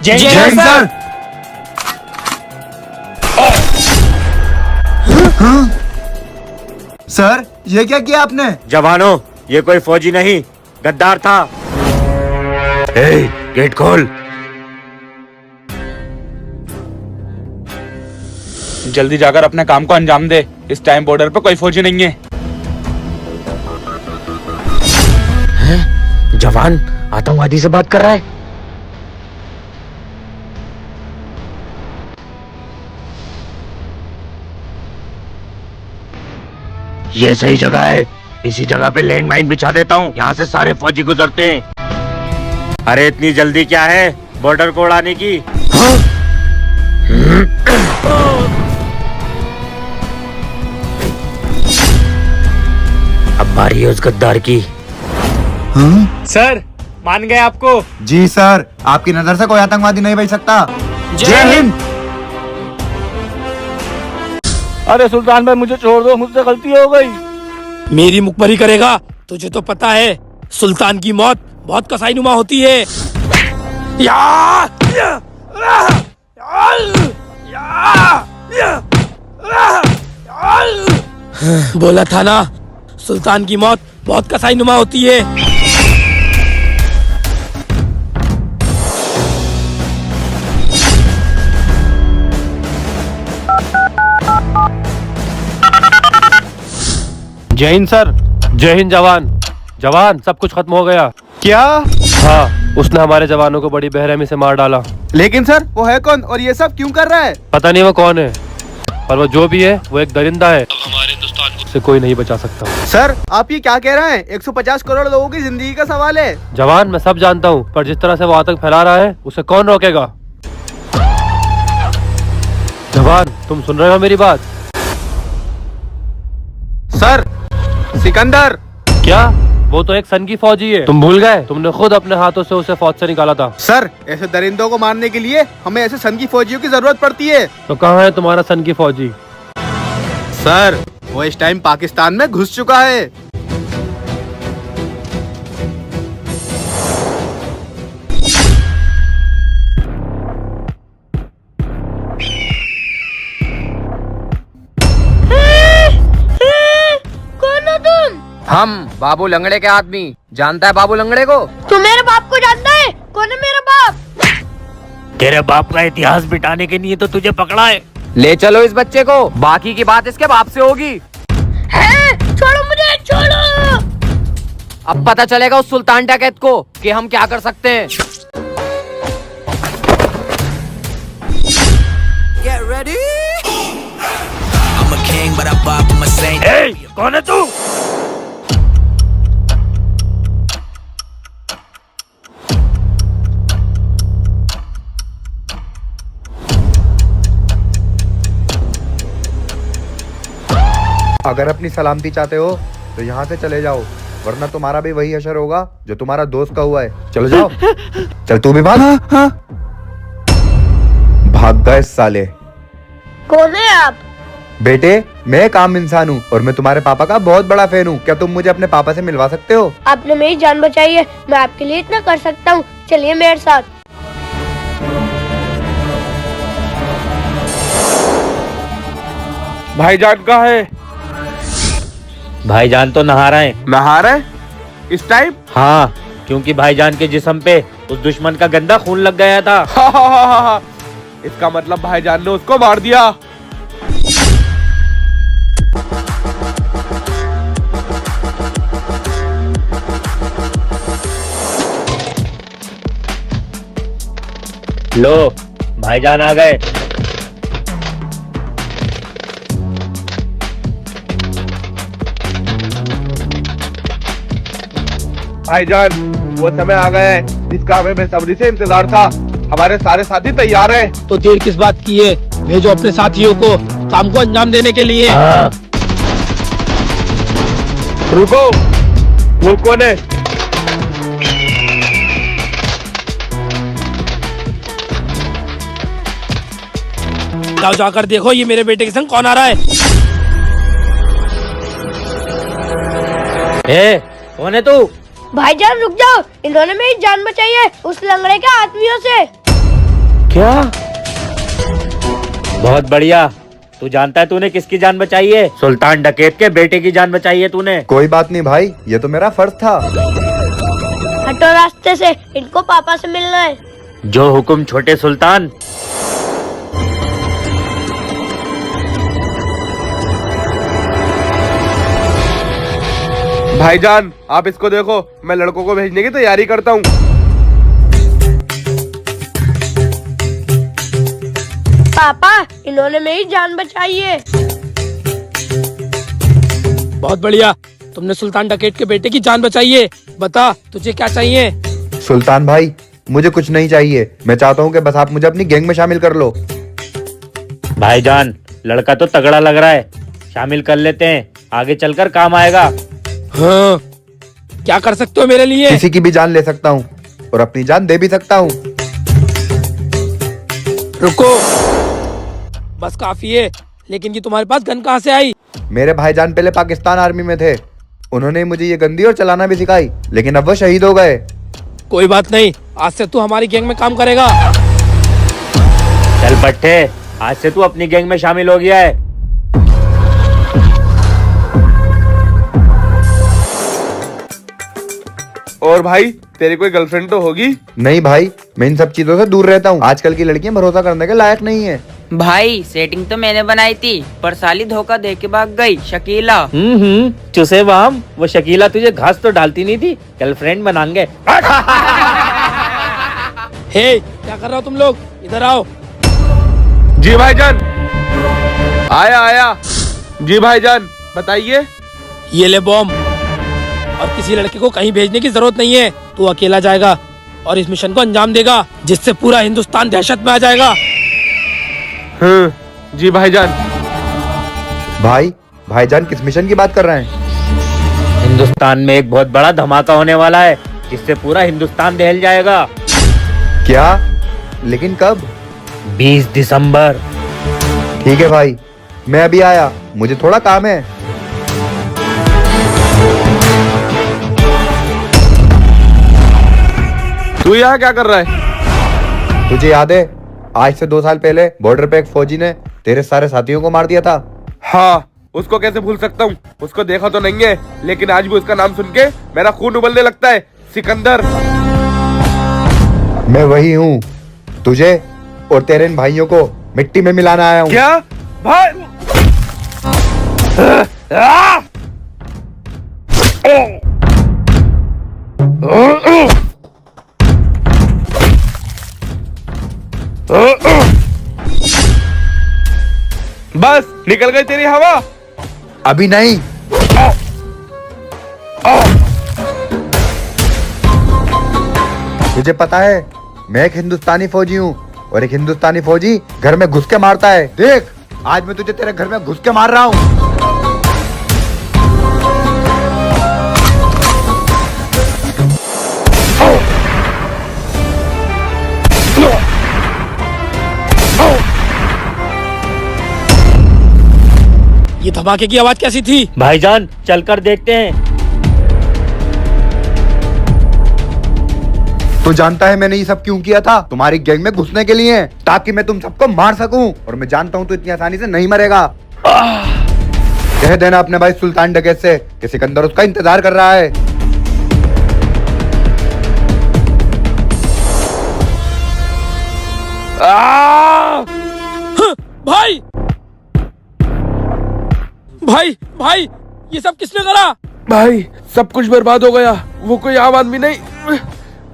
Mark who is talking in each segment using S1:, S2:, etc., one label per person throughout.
S1: जय Hind sir.
S2: Sir ये क्या किया आपने?
S1: जवानों, ये कोई फौजी नहीं, गद्दार था। गेट खोल।
S3: जल्दी जाकर अपने काम को अंजाम दे। इस टाइम बॉर्डर पे कोई फौजी नहीं है।
S1: जवान आतंकवादी से बात कर रहा है। ये सही जगह है। इसी जगह पे लैंड माइन बिछा देता हूँ, यहाँ से सारे फौजी गुजरते हैं। अरे इतनी जल्दी क्या है बॉर्डर को उड़ाने की? अब बारी है उस गद्दार की।
S3: सर मान गए आपको।
S2: जी सर, आपकी नजर से कोई आतंकवादी नहीं बच सकता।
S3: जय हिंद।
S4: अरे सुल्तान भाई मुझे छोड़ दो, मुझसे गलती हो गई।
S5: मेरी मुखबरी करेगा? तुझे तो पता है सुल्तान की मौत बहुत कसाईनुमा होती है। बोला था ना, सुल्तान की मौत बहुत कसाईनुमा होती है।
S4: जय हिंद सर। जय हिंद जवान। जवान सब कुछ खत्म हो गया।
S2: क्या?
S4: हाँ, उसने हमारे जवानों को बड़ी बेरहमी से मार डाला।
S2: लेकिन सर वो है कौन और ये सब क्यों कर रहा है?
S4: पता नहीं वो कौन है, पर वो जो भी है वो एक दरिंदा है। अब हमारे हिंदुस्तान को कोई नहीं बचा सकता।
S2: सर आप ये क्या कह रहे हैं? 150 करोड़ लोगों की जिंदगी का सवाल है।
S4: जवान मैं सब जानता हूँ, पर जिस तरह से वो आतंक फैला रहा है उसे कौन रोकेगा? जवान तुम सुन रहे हो मेरी बात?
S2: सर सिकंदर।
S4: क्या? वो तो एक सन की फौजी है। तुम भूल गए? तुमने खुद अपने हाथों से उसे फौज से निकाला था।
S2: सर ऐसे दरिंदों को मारने के लिए हमें ऐसे सन की फौजियों की जरूरत पड़ती है।
S4: तो कहाँ है तुम्हारा सन की फौजी?
S2: सर वो इस टाइम पाकिस्तान में घुस चुका है।
S6: कौन हो तुम?
S7: हम बाबू लंगड़े के आदमी। जानता है बाबू लंगड़े को?
S6: तू मेरे बाप को जानता है? कौन है मेरा बाप?
S1: तेरे बाप का इतिहास मिटाने के लिए तो तुझे पकड़ा है।
S7: ले चलो इस बच्चे को, बाकी की बात इसके बाप से होगी।
S6: छोड़ो मुझे, छोड़ो।
S7: अब पता चलेगा उस सुल्तान डकैत को कि हम क्या कर सकते हैं।
S8: Get ready. I'm a king, but I bob with my saint.
S1: कौन है तू?
S2: अगर अपनी सलामती चाहते हो तो यहाँ से चले जाओ, वरना तुम्हारा भी वही असर होगा जो तुम्हारा दोस्त का हुआ है। चलो जाओ। चल तू भी भाग। हाँ। भाग गए साले।
S6: कौन है आप?
S2: बेटे मैं एक आम इंसान हूँ और मैं तुम्हारे पापा का बहुत बड़ा फैन हूँ। क्या तुम मुझे अपने पापा से मिलवा सकते हो?
S6: आपने मेरी जान बचाई है, मैं आपके लिए इतना कर सकता हूँ। चलिए मेरे साथ।
S4: भाईजान कहाँ है?
S1: भाईजान तो नहा रहे हैं।
S4: नहा रहे इस टाइम?
S1: हाँ, क्योंकि भाईजान के जिस्म पे उस दुश्मन का गंदा खून लग गया था।
S4: हाँ। इसका मतलब भाईजान ने उसको मार दिया।
S1: लो भाईजान आ गए।
S4: भाईजान वो समय आ गया है जिसका हमें बेसब्री से इंतजार था। हमारे सारे साथी तैयार हैं।
S5: तो देर किस बात की है? भेजो अपने साथियों को काम को अंजाम देने के लिए।
S1: हाँ।
S4: रुको, वो कौन है?
S5: जाओ जाकर देखो ये मेरे बेटे के संग कौन आ रहा है।
S1: कौन है तू?
S6: भाईजान रुक जाओ, इन्होंने मेरी जान बचाई है उस लंगड़े के आदमियों से।
S1: क्या? बहुत बढ़िया। तू जानता है तूने किसकी जान बचाई है? सुल्तान डकैत के बेटे की जान बचाई है तूने।
S2: कोई बात नहीं भाई, ये तो मेरा फर्ज था।
S6: हटो रास्ते से, इनको पापा से मिलना है।
S1: जो हुक्म छोटे सुल्तान।
S4: भाईजान आप इसको देखो, मैं लड़कों को भेजने की तैयारी करता हूँ।
S6: पापा, इन्होंने मेरी जान बचाई है।
S5: बहुत बढ़िया, तुमने सुल्तान डकैत के बेटे की जान बचाई है। बता तुझे क्या चाहिए?
S2: सुल्तान भाई, मुझे कुछ नहीं चाहिए। मैं चाहता हूँ कि बस आप मुझे अपनी गैंग में शामिल कर लो।
S1: भाईजान लड़का तो तगड़ा लग रहा है, शामिल कर लेते हैं, आगे चलकर काम आएगा।
S5: हाँ, क्या कर सकते हो मेरे लिए?
S2: किसी की भी जान ले सकता हूँ और अपनी जान दे भी सकता हूँ।
S5: रुको, बस काफी है। लेकिन ये तुम्हारे पास गन कहाँ से आई?
S2: मेरे भाईजान पहले पाकिस्तान आर्मी में थे, उन्होंने मुझे ये गंदी और चलाना भी सिखाई, लेकिन अब वो शहीद हो गए।
S5: कोई बात नहीं, आज से तू हमारी गैंग में काम करेगा।
S1: चल पट्टे, आज से तू अपनी गैंग में शामिल हो गया है।
S4: और भाई तेरी कोई गर्लफ्रेंड तो होगी?
S2: नहीं भाई, मैं इन सब चीजों से दूर रहता हूँ। आजकल की लड़कियां भरोसा करने के लायक नहीं है।
S9: भाई सेटिंग तो मैंने बनाई थी, पर साली धोखा दे के भाग गई। शकीला।
S1: चुसे वाम, वो शकीला तुझे घास तो डालती नहीं थी, गर्लफ्रेंड बनाएंगे।
S5: हे, क्या कर रहे हो तुम लोग? इधर आओ।
S4: जी भाईजान। आया आया। जी भाईजान बताइए।
S5: ये ले बॉम्ब, और किसी लड़के को कहीं भेजने की जरूरत नहीं है। तू अकेला जाएगा और इस मिशन को अंजाम देगा, जिससे पूरा हिंदुस्तान दहशत में आ जाएगा।
S4: जी भाईजान।
S2: भाईजान किस मिशन की बात कर रहे हैं?
S1: हिंदुस्तान में एक बहुत बड़ा धमाका होने वाला है, जिससे पूरा हिंदुस्तान दहल जाएगा।
S2: क्या? लेकिन कब?
S1: 20 दिसंबर।
S2: ठीक है भाई, मैं अभी आया, मुझे थोड़ा काम है।
S4: तू यहाँ क्या कर रहा है?
S2: तुझे याद है आज से 2 साल पहले बॉर्डर पे एक फौजी ने तेरे सारे साथियों को मार दिया था?
S4: हाँ, उसको कैसे भूल सकता हूँ। उसको देखा तो नहीं है, लेकिन आज भी उसका नाम सुन के मेरा खून उबलने लगता है। सिकंदर।
S2: मैं वही हूँ, तुझे और तेरे इन भाइयों को मिट्टी में मिलाना आया हूँ।
S4: क्या भाई? बस निकल गई तेरी हवा।
S2: अभी नहीं। तुझे पता है मैं एक हिंदुस्तानी फौजी हूँ, और एक हिंदुस्तानी फौजी घर में घुस के मारता है। देख, आज मैं तुझे तेरे घर में घुस के मार रहा हूँ।
S5: ये धमाके की आवाज कैसी थी?
S1: भाईजान चलकर देखते हैं।
S2: तू जानता है मैंने ये सब क्यों किया था? तुम्हारी गैंग में घुसने के लिए, ताकि मैं तुम सबको मार सकूं। और मैं जानता हूँ तू इतनी आसानी से नहीं मरेगा। कह देना अपने भाई सुल्तान डकैत से कि सिकंदर उसका इंतजार कर रहा है।
S5: भाई भाई भाई, ये सब किसने करा?
S4: भाई सब कुछ बर्बाद हो गया। वो कोई आम आदमी नहीं,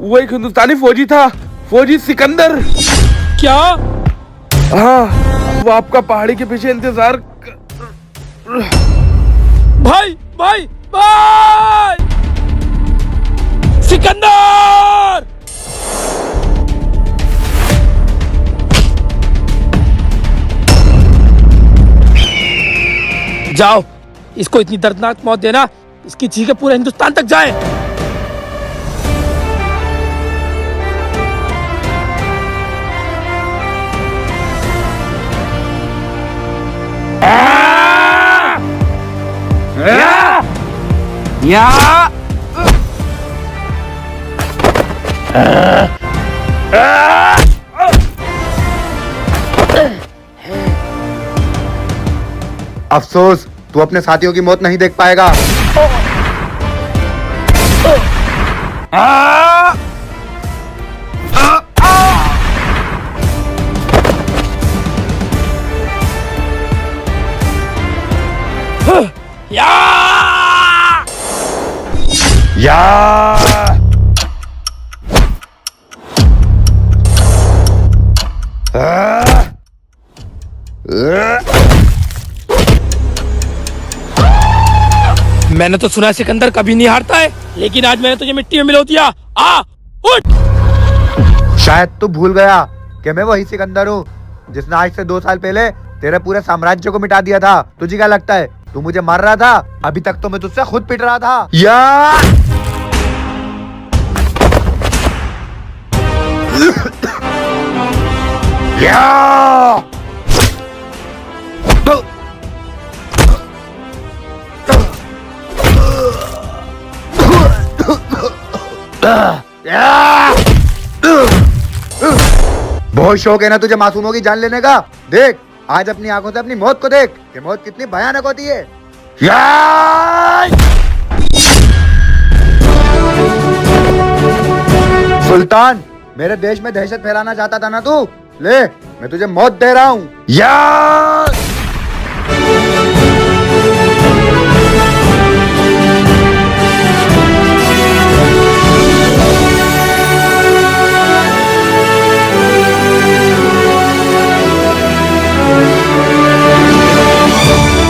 S4: वो एक हिंदुस्तानी फौजी था, फौजी सिकंदर।
S5: क्या?
S4: हाँ, वो आपका पहाड़ी के पीछे इंतजार
S5: भाई भाई भाई, सिकंदर! जाओ, इसको इतनी दर्दनाक मौत देना, इसकी चीखें पूरे हिंदुस्तान तक जाए।
S2: अफसोस, तू अपने साथियों की मौत नहीं देख पाएगा।
S5: या मैंने तो सुना सिकंदर कभी नहीं हारता है, लेकिन आज मैंने तुझे मिट्टी में मिलो दिया। आ उठ।
S2: शायद तू भूल गया कि मैं वही सिकंदर हूँ जिसने आज से 2 साल पहले तेरे पूरे साम्राज्य को मिटा दिया था। तुझे क्या लगता है तू मुझे मार रहा था? अभी तक तो मैं तुझसे खुद पिट रहा था। बहुत शौक है ना तुझे मासूमों की जान लेने का? देख, आज अपनी आंखों से अपनी मौत को देख कि मौत कितनी भयानक होती है। सुल्तान, मेरे देश में दहशत फैलाना चाहता था ना तू? ले, मैं तुझे मौत दे रहा हूँ।